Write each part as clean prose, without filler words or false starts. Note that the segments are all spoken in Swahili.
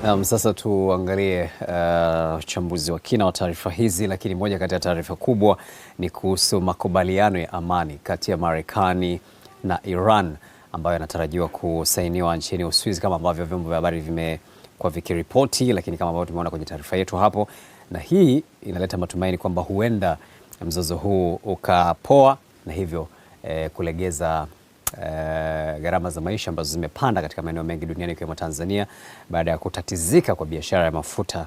Sasa tuangalie uchambuzi wa kina wa taarifa hizi, lakini moja kati ya taarifa kubwa ni kuhusu makubaliano ya amani kati ya Marekani na Iran ambayo yanatarajiwa kusainiwa nchini Uswizi kama ambavyo vyombo vya habari vimekuwa vikiripoti, lakini kama ambavyo tumeona kwenye taarifa yetu hapo, na hii inaleta matumaini kwamba huenda mzozo huu ukapoa na hivyo kulegeza gharama za maisha ambazo zimepanda katika maeneo mengi duniani ikiwemo Tanzania baada ya kutatizika kwa biashara ya mafuta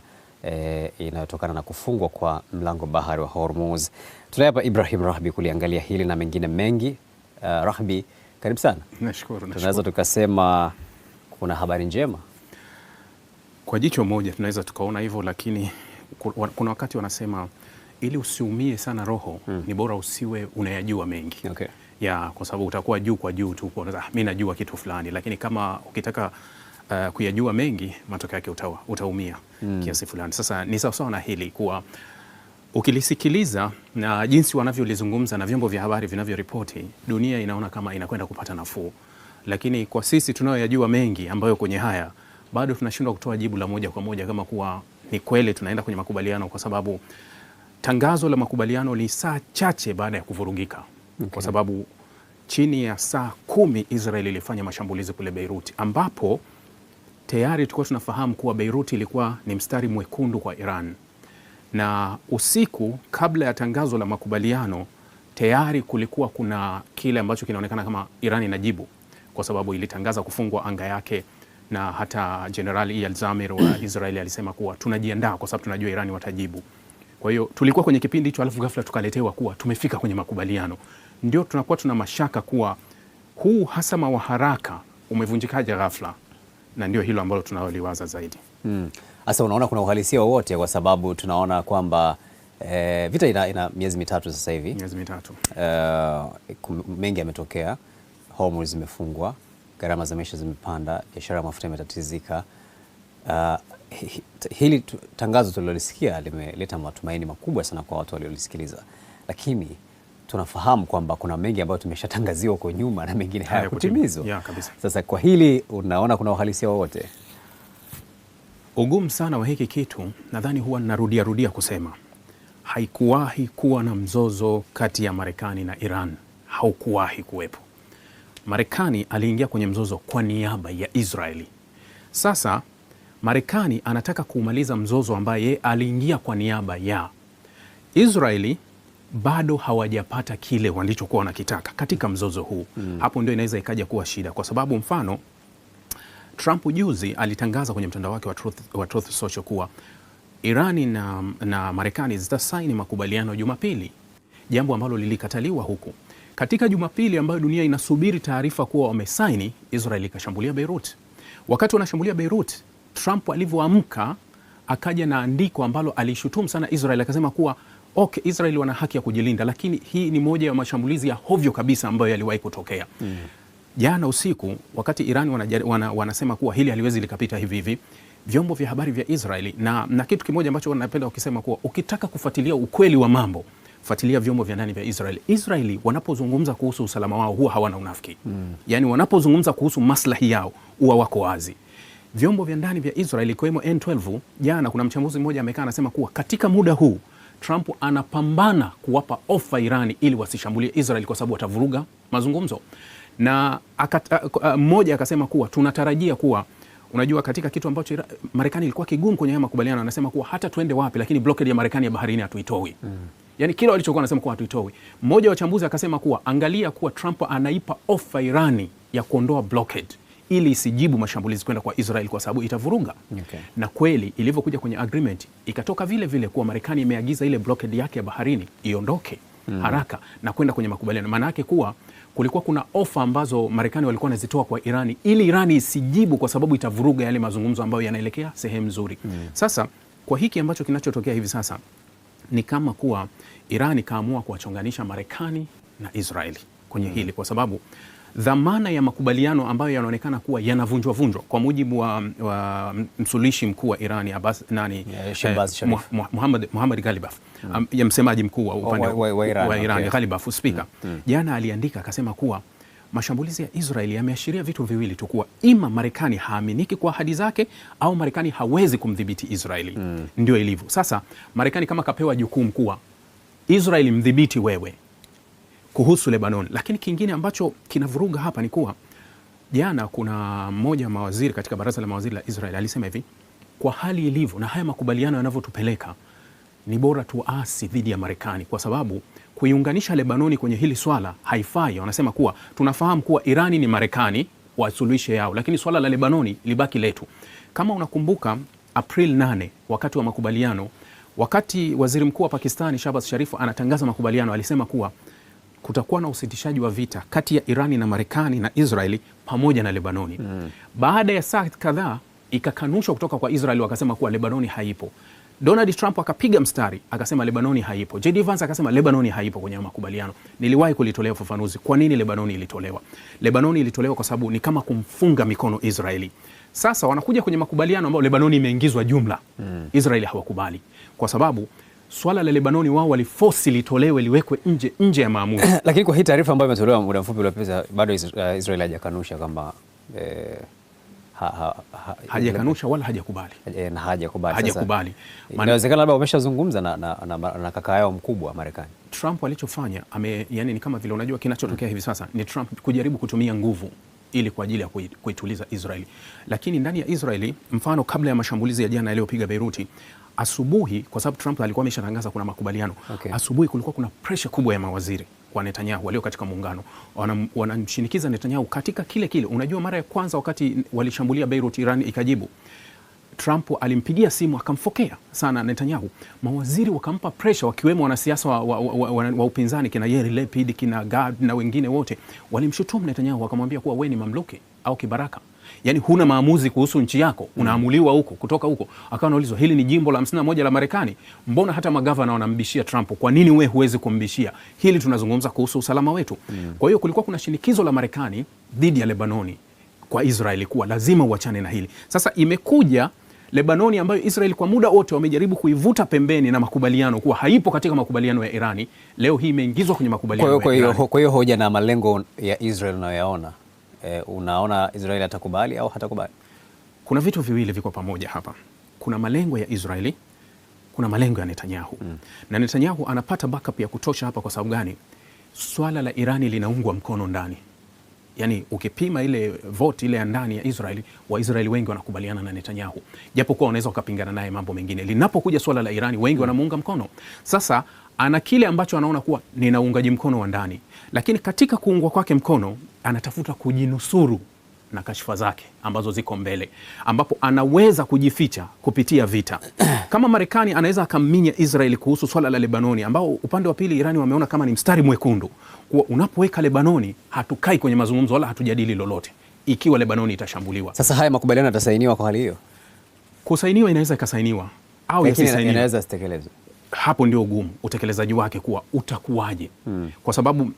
inayotokana na kufungwa kwa mlango bahari wa Hormuz. Tunaye hapa Ibrahim Rahbi kuliangalia hili na mengine mengi. Rahbi, karibu sana. Nashukuru. Tunaweza tukasema kuna habari njema kwa jicho moja, tunaweza tukaona hivyo, lakini kuna wakati wanasema ili usiumie sana roho ni bora usiwe unayajua mengi. Okay. Ya, kwa sababu utakuwa juu kwa juu tu, mimi najua kitu fulani, lakini kama ukitaka kuyajua mengi, matokeo yake utaumia kiasi fulani. Sasa ni sawa na hili kuwa ukilisikiliza na jinsi wanavyolizungumza na vyombo vya habari vinavyoripoti, dunia inaona kama inakwenda kupata nafuu, lakini kwa sisi tunayoyajua mengi ambayo kwenye haya bado tunashindwa kutoa jibu la moja kwa moja kama kuwa ni kweli tunaenda kwenye makubaliano, kwa sababu tangazo la makubaliano ni saa chache baada ya kuvurugika. Okay. Kwa sababu chini ya saa 10 Israel ilifanya mashambulizi kule Beirut, ambapo tayari tulikuwa tunafahamu kuwa Beirut ilikuwa ni mstari mwekundu kwa Iran, na usiku kabla ya tangazo la makubaliano tayari kulikuwa kuna kile ambacho kinaonekana kama Iran inajibu, kwa sababu ilitangaza kufungwa anga yake, na hata General Eyal Zamir wa Israeli alisema kuwa tunajiandaa kwa sababu tunajua Iran watajibu. Kwa hiyo tulikuwa kwenye kipindi hicho, alafu ghafla tukaletewa kuwa tumefika kwenye makubaliano. Ndio tunakuwa tuna mashaka kuwa huu hasama wa haraka umevunjikaje ghafla, na ndio hilo ambalo tunaliwaza zaidi. Sasa unaona kuna uhalisia wowote, kwa sababu tunaona kwamba vita ina miezi mitatu sasa hivi. Miezi mitatu. Mengi yametokea, Hormuz zimefungwa, gharama za maisha zimepanda, biashara ya mafuta imetatizika. Hili tangazo tulilolisikia limeleta matumaini makubwa sana kwa watu waliolisikiliza, lakini tunafahamu kwamba kuna mengi ambayo tumeshatangaziwa kwa nyuma na mengine hayakutimizwa. Ya, kabisa. Sasa kwa hili unaona kuna uhalisia wowote? Ugumu sana wa hiki kitu, nadhani huwa narudia kusema haikuwahi kuwa na mzozo kati ya Marekani na Iran, haukuwahi kuwepo. Marekani aliingia kwenye mzozo kwa niaba ya Israeli. Sasa Marekani anataka kumaliza mzozo ambaye aliingia kwa niaba ya Israeli. Bado hawajapata kile walichokuwa wanakitaka katika mzozo huu. Hapo ndio inaweza ikaja kuwa shida, kwa sababu mfano Trump juzi alitangaza kwenye mtandao wake wa Truth Social kuwa Irani na Marekani zitasaini makubaliano Jumapili, jambo ambalo lilikataliwa huku. Katika Jumapili ambayo dunia inasubiri taarifa kuwa wamesaini, Israeli ikashambulia Beirut. Wakati wanashambulia Beirut, Trump alivyoamka akaja na andiko ambalo alishutumu sana Israel, akasema kuwa okay, Israel wana haki ya kujilinda, lakini hii ni moja ya mashambulizi ya hovyo kabisa ambayo yaliwahi kutokea. Jana usiku wakati Iran wanasema kuwa hili haliwezi likapita hivi hivi, vyombo vya habari vya Israeli na kitu kimoja ambacho wanapenda wakisema kuwa ukitaka kufuatilia ukweli wa mambo, fuatilia vyombo vya ndani vya Israeli. Israeli wanapozungumza kuhusu usalama wao huwa hawana unafiki. Yaani wanapozungumza kuhusu maslahi yao huwa wako wazi. Vyombo vya ndani vya Israeli ikiwemo N12, jana kuna mchambuzi mmoja amekaa anasema kuwa katika muda huu Trump anapambana kuwapa ofa Irani ili wasishambulie Israeli kwa sababu watavuruga mazungumzo. Na mmoja akasema kuwa tunatarajia kuwa, unajua katika kitu ambacho Marekani ilikuwa kigumu kwenye haya makubaliano, anasema kuwa hata tuende wapi lakini blockade ya Marekani ya baharini hatuitoi. Yaani kile walichokuwa anasema kuwa hatuitoi. Mmoja wa wachambuzi akasema kuwa angalia kuwa Trump anaipa ofa Irani ya kuondoa blockade ili isijibu mashambulizi kwenda kwa Israel kwa sababu itavuruga. Okay. Na kweli ilivyokuja kwenye agreement ikatoka vile vile kuwa Marekani imeagiza ile blockade yake ya baharini iondoke haraka na kwenda kwenye makubaliano. Maana yake kuwa kulikuwa kuna ofa ambazo Marekani walikuwa wanazitoa kwa Irani ili Irani isijibu kwa sababu itavuruga yale mazungumzo ambayo yanaelekea sehemu nzuri. Sasa kwa hiki ambacho kinachotokea hivi sasa ni kama kuwa Irani kaamua kuwachonganisha Marekani na Israeli kwenye hili, kwa sababu dhamana ya makubaliano ambayo yanaonekana kuwa yanavunjwa kwa mujibu wa msuluhishi mkuu wa Irani Muhammad Ghalibaf, ya msemaji mkuu wa upande wa Irani Ghalibaf, speaker, jana aliandika akasema kuwa mashambulizi ya Israeli yameashiria vitu viwili tu, kuwa ima Marekani haaminiki kwa ahadi zake au Marekani hawezi kumdhibiti Israeli. Ndio ilivyo. Sasa Marekani kama kapewa jukumu kuwa Israeli mdhibiti wewe kuhusu Lebanon. Lakini kingine ambacho kinavuruga hapa ni kuwa jana kuna mmoja wa mawaziri katika baraza la mawaziri la Israeli alisema hivi, kwa hali ilivyo na haya makubaliano yanavyotupeleka ni bora tuasi dhidi ya Marekani, kwa sababu kuiunganisha Lebanoni kwenye hili swala haifai. Wanasema kuwa tunafahamu kuwa Irani ni Marekani, wasuluhishe yao, lakini swala la Lebanoni libaki letu. Kama unakumbuka April 8 wakati wa makubaliano, wakati waziri mkuu wa Pakistani Shahbaz Sharif anatangaza makubaliano, alisema kuwa kutakuwa na usitishaji wa vita kati ya Irani na Marekani na Israeli pamoja na Lebanoni. Baada ya saa kadhaa ikakanushwa kutoka kwa Israeli, wakasema kuwa Lebanoni haipo. Donald Trump akapiga mstari akasema Lebanoni haipo. J.D. Vance akasema Lebanoni haipo kwenye makubaliano. Niliwahi kulitolea ufafanuzi kwa nini Lebanoni ilitolewa. Lebanoni ilitolewa kwa sababu ni kama kumfunga mikono Israeli. Sasa wanakuja kwenye makubaliano ambayo Lebanoni imeingizwa jumla. Israeli hawakubali kwa sababu swala la Lebanoni wao waliforce litolewe liwekwe nje ya maamuzi. Lakini kwa hii taarifa ambayo imetolewa muda mfupi uliopita bado Israeli hajakanusha kwamba hajakanusha wala hajakubali. Hajakubali. Inawezekana labda wameshazungumza na kaka yao mkubwa Marekani. Trump alichofanya yani ni kama vile unajua kinachotokea hivi sasa ni Trump kujaribu kutumia nguvu ili kwa ajili ya kuituliza Israeli. Lakini ndani ya Israeli, mfano kabla ya mashambulizi ya jana yaliyopiga Beiruti, asubuhi, kwa sababu Trump alikuwa ameshatangaza kuna makubaliano, asubuhi kulikuwa kuna pressure kubwa ya mawaziri kwa Netanyahu walio katika muungano. Wanamshinikiza Netanyahu katika kile. Unajua mara ya kwanza wakati walishambulia Beirut, Iran ikajibu, Trump alimpigia simu akamfokea sana Netanyahu. Mawaziri wakampa pressure, wakiwemo wanasiasa wa upinzani kina Yair Lapid, kina Gad na wengine wote walimshutumu Netanyahu, wakamwambia kuwa wewe ni mamluki au kibaraka. Yani huna maamuzi kuhusu nchi yako, unaamuliwa huko kutoka huko. Akawa anaulizwa, hili ni jimbo la 51 la Marekani, mbona hata magavana wanambishia Trump, kwa nini wewe huwezi kumbishia? Hili tunazungumza kuhusu usalama wetu. Kwa hiyo kulikuwa kuna shinikizo la Marekani dhidi ya Lebanoni kwa Israeli kuwa lazima uachane na hili. Sasa imekuja Lebanoni ambayo Israeli kwa muda wote wamejaribu kuivuta pembeni na makubaliano kuwa haipo katika makubaliano ya Irani, leo hii imeingizwa kwenye makubaliano ya Irani. Kwa hiyo hoja na malengo ya Israeli unayoyaona, unaona Israeli atakubali au hatakubali? Kuna vitu viwili viko pamoja hapa. Kuna malengo ya Israeli, kuna malengo ya Netanyahu. Na Netanyahu anapata backup ya kutosha hapa. Kwa sababu gani? Swala la Irani linaungwa mkono ndani. Yani ukipima ile vote ile ya ndani ya Israeli, Waisraeli wengi wanakubaliana na Netanyahu, japokuwa wanaweza wakapingana naye mambo mengine. Linapokuja swala la Irani, wengi wanamuunga mkono. Sasa ana kile ambacho anaona kuwa nina uungaji mkono wa ndani, lakini katika kuungwa kwake mkono anatafuta kujinusuru na kashfa zake ambazo ziko mbele, ambapo anaweza kujificha kupitia vita. Kama Marekani anaweza akamminya Israeli kuhusu swala la Lebanoni, ambao upande wa pili Irani wameona kama ni mstari mwekundu, kuwa unapoweka Lebanoni hatukai kwenye mazungumzo wala hatujadili lolote ikiwa Lebanoni itashambuliwa. Sasa haya makubaliano yatasainiwa kwa hali hiyo? Kusainiwa inaweza ikasainiwa au yasisainiwe, inaweza sitekelezwe. Hapo ndio ugumu utekelezaji wake kuwa utakuwaje. Kwa sababu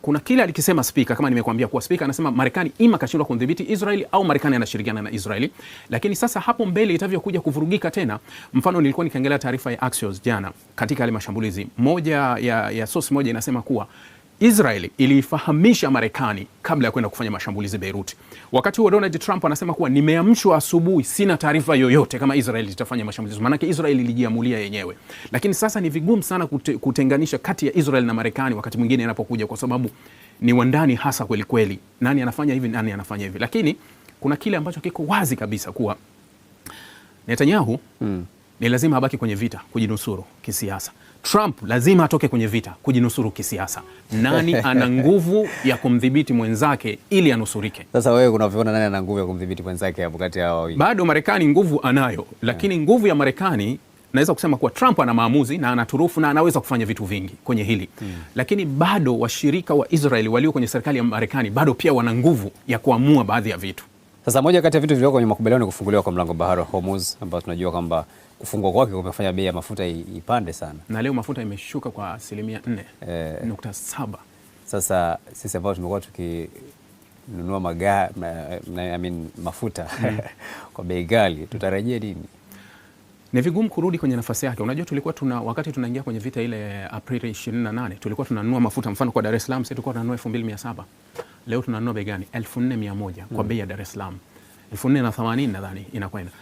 kuna kile alikisema spika, kama nimekuambia kuwa spika anasema Marekani ima kashindwa kudhibiti Israeli au Marekani anashirikiana na Israeli. Lakini sasa hapo mbele itavyokuja kuvurugika tena, mfano nilikuwa nikiangalia taarifa ya Axios jana katika yale mashambulizi, moja ya source moja inasema kuwa Israeli ilifahamisha Marekani kabla ya kwenda kufanya mashambulizi Beirut. Wakati huo Donald Trump anasema kuwa nimeamshwa asubuhi, sina taarifa yoyote kama Israeli itafanya mashambulizi. Maanake Israeli ilijiamulia yenyewe. Lakini sasa ni vigumu sana kutenganisha kati ya Israeli na Marekani wakati mwingine inapokuja, kwa sababu ni wandani hasa kweli kweli. Nani anafanya hivi, nani anafanya hivi. Lakini kuna kile ambacho kiko wazi kabisa kuwa Netanyahu ni lazima abaki kwenye vita kujinusuru kisiasa. Trump lazima atoke kwenye vita kujinusuru kisiasa. Nani ana nguvu ya kumdhibiti mwenzake ili anusurike? Sasa wewe unavyoona nani ana nguvu ya kumdhibiti mwenzake hapo kati ya wawili? Bado Marekani nguvu anayo, lakini nguvu ya Marekani naweza kusema kuwa Trump ana maamuzi na ana turufu na anaweza kufanya vitu vingi kwenye hili. Lakini bado washirika wa Israeli walio kwenye serikali ya Marekani bado pia wana nguvu ya kuamua baadhi ya vitu. Sasa moja kati ya vitu vilivyo kwenye makubaliano ni kufunguliwa kwa mlango bahari wa Hormuz, ambao tunajua kwamba kufungwa kwake kumefanya bei ya mafuta ipande sana. Na leo mafuta imeshuka kwa 4.7. Sasa sisi ambao tumekuwa tukinunua mafuta kwa bei ghali, tutarajie nini? Ni vigumu kurudi kwenye nafasi yake. Unajua tulikuwa wakati tunaingia kwenye vita ile Aprili 28, tulikuwa tunanunua mafuta, mfano kwa Dar es Salaam sisi tulikuwa tunanunua 2700. leo tunanunua bei gani? 4100 kwa bei ya Dar es Salaam, 4080 nadhani inakwenda.